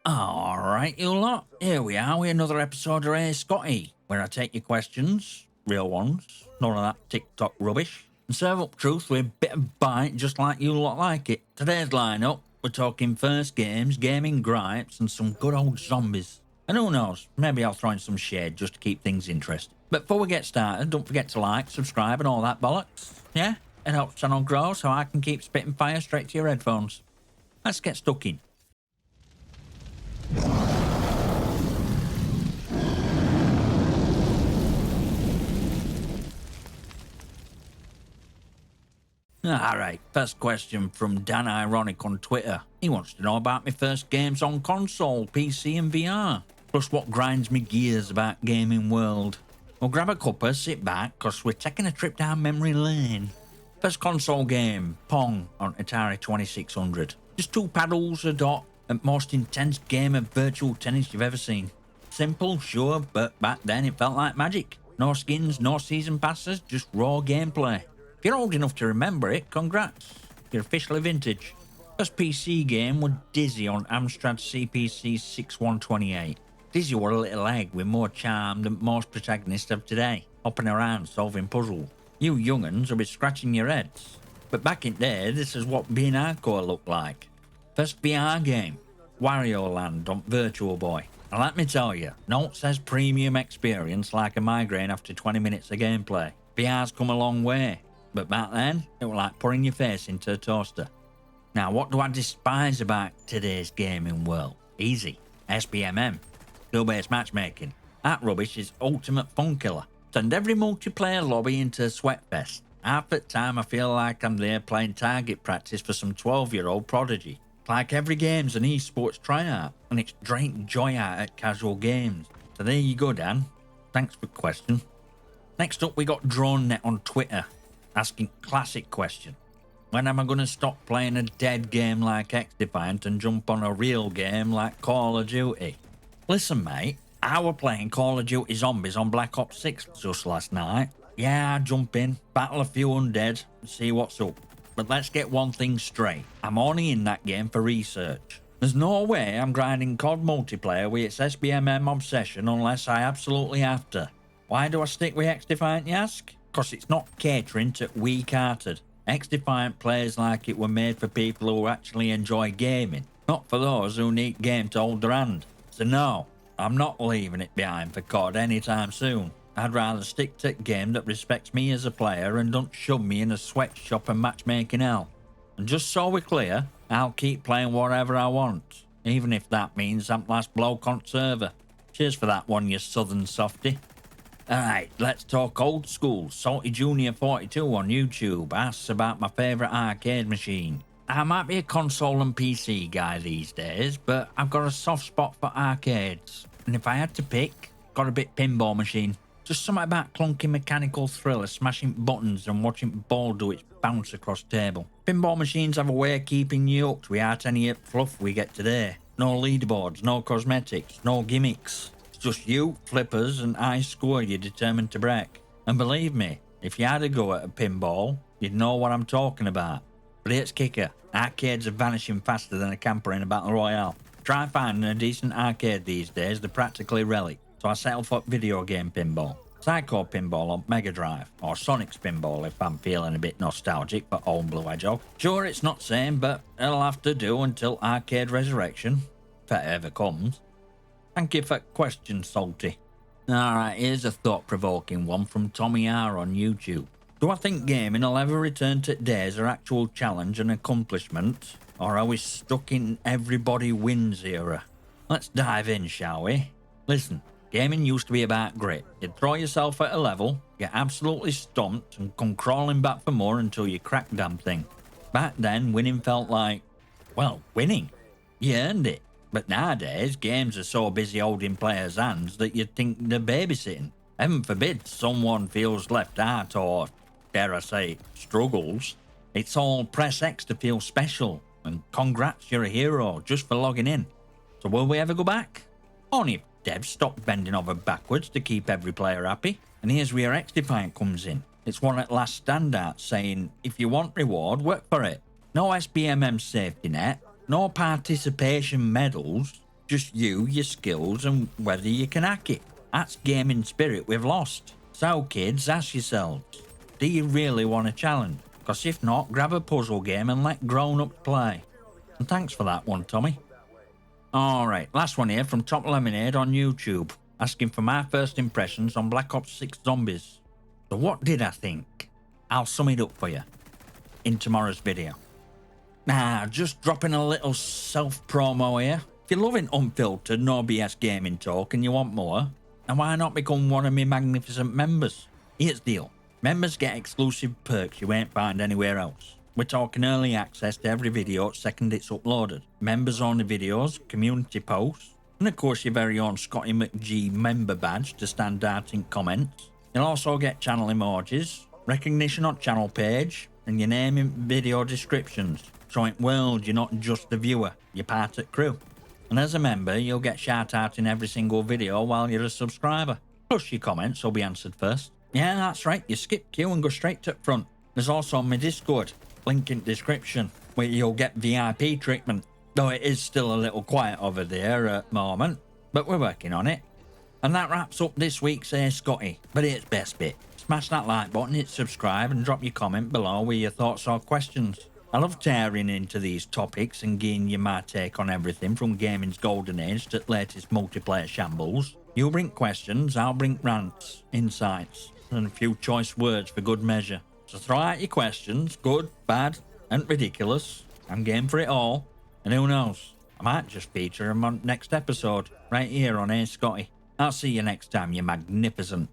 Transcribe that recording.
Alright, you lot. Here we are with another episode of Hey Scotty, where I take your questions, real ones, none of that TikTok rubbish, and serve up truth with a bit of bite just like you lot like it. Today's lineup, we're talking first games, gaming gripes, and some good old zombies. And who knows, maybe I'll throw in some shade just to keep things interesting. But before we get started, don't forget to like, subscribe, and all that bollocks. Yeah? It helps the channel grow so I can keep spitting fire straight to your headphones. Let's get stuck in. Alright, first question from Dan Ironic on Twitter. He wants to know about my first games on console, PC and VR, plus what grinds me gears about gaming world. We'll grab a cuppa, sit back, cause we're taking a trip down memory lane. First console game, Pong on Atari 2600. Just two paddles, a dot, and most intense game of virtual tennis you've ever seen. Simple, sure, but back then it felt like magic. No skins, no season passes, just raw gameplay. If you're old enough to remember it, congrats. You're officially vintage. First PC game was Dizzy on Amstrad CPC 6128. Dizzy were a little egg with more charm than most protagonists of today, hopping around solving puzzles. You young'uns will be scratching your heads. But back in there, this is what being hardcore looked like. First VR game, Wario Land on Virtual Boy. And let me tell you, no says premium experience like a migraine after 20 minutes of gameplay. VR's come a long way. But back then, it was like putting your face into a toaster. Now, what do I despise about today's gaming world? Easy. SBMM. Skill-based matchmaking. That rubbish is ultimate fun killer. Turned every multiplayer lobby into a sweatfest. Half the time I feel like I'm there playing target practice for some 12-year-old prodigy. Like every game's an esports tryout, and it's drained joy out at casual games. So there you go, Dan. Thanks for the question. Next up, we got DroneNet on Twitter, asking classic question. When am I going to stop playing a dead game like XDefiant and jump on a real game like Call of Duty? Listen, mate, I were playing Call of Duty Zombies on Black Ops 6 just last night. Yeah, I jump in, battle a few undead, and see what's up. But let's get one thing straight. I'm only in that game for research. There's no way I'm grinding COD multiplayer with its SBMM obsession unless I absolutely have to. Why do I stick with XDefiant, you ask? Because it's not catering to weak-hearted. XDefiant plays like it were made for people who actually enjoy gaming, not for those who need game to hold their hand. So no, I'm not leaving it behind for COD anytime soon. I'd rather stick to a game that respects me as a player and don't shove me in a sweatshop and matchmaking hell. And just so we're clear, I'll keep playing whatever I want, even if that means I'm last bloke on server. Cheers for that one, you southern softy. Alright, let's talk old school. Salty Junior 42 on YouTube asks about my favourite arcade machine. I might be a console and PC guy these days, but I've got a soft spot for arcades. And if I had to pick, got a bit pinball machine. Just something about clunky mechanical thrill of smashing buttons and watching ball do its bounce across table. Pinball machines have a way of keeping you hooked without any fluff we get today. No leaderboards, no cosmetics, no gimmicks. Just you, flippers, and I score you're determined to break. And believe me, if you had a go at a pinball, you'd know what I'm talking about. But here's kicker. Arcades are vanishing faster than a camper in a battle royale. Try finding a decent arcade these days, they're practically relic. So I settle for video game pinball. Psycho pinball on Mega Drive, or Sonic's pinball if I'm feeling a bit nostalgic for old Blue Hedgehog. Sure, it's not same, but it'll have to do until Arcade Resurrection, if it ever comes. Thank you for question, Salty. Alright, here's a thought-provoking one from Tommy R on YouTube. Do I think gaming will ever return to days of actual challenge and accomplishment, or are we stuck in everybody wins era? Let's dive in, shall we? Listen, gaming used to be about grit. You'd throw yourself at a level, get absolutely stomped, and come crawling back for more until you cracked damn thing. Back then, winning felt like, well, winning. You earned it. But nowadays, games are so busy holding players' hands that you'd think they're babysitting. Heaven forbid someone feels left out or, dare I say, struggles. It's all press X to feel special, and congrats, you're a hero just for logging in. So will we ever go back? Only if devs stop bending over backwards to keep every player happy. And here's where XDefiant comes in. It's one at last standout saying, if you want reward, work for it. No SBMM safety net, no participation medals, Just you, your skills, and whether you can hack it. That's gaming spirit we've lost. So kids, ask yourselves, do you really want a challenge? Because if not, grab a puzzle game and let grown-ups play. And thanks for that one, Tommy. Alright, last one here from Top Lemonade on YouTube, asking for my first impressions on Black Ops 6 Zombies. So what did I think? I'll sum it up for you in tomorrow's video. Just dropping a little self-promo here. If you're loving unfiltered, no BS gaming talk and you want more, then why not become one of my magnificent members? Here's the deal. Members get exclusive perks you won't find anywhere else. We're talking early access to every video second it's uploaded, members only videos, community posts, and of course your very own Scotty McG member badge to stand out in comments. You'll also get channel emojis, recognition on channel page, and your name in video descriptions, showing world you're not just a viewer, you're part of the crew. And as a member, you'll get shout out in every single video while you're a subscriber. Plus your comments will be answered first. Yeah, that's right, you skip queue and go straight to the front. There's also my Discord, link in description, where you'll get VIP treatment. Though it is still a little quiet over there at the moment, but we're working on it. And that wraps up this week's Hey Scotty, but it's best bit. Smash that like button, hit subscribe and drop your comment below with your thoughts or questions. I love tearing into these topics and giving you my take on everything from gaming's golden age to the latest multiplayer shambles. You bring questions, I'll bring rants, insights, and a few choice words for good measure. So throw out your questions, good, bad, and ridiculous. I'm game for it all. And who knows, I might just feature them on next episode, right here on Hey Scotty. I'll see you next time, you magnificent.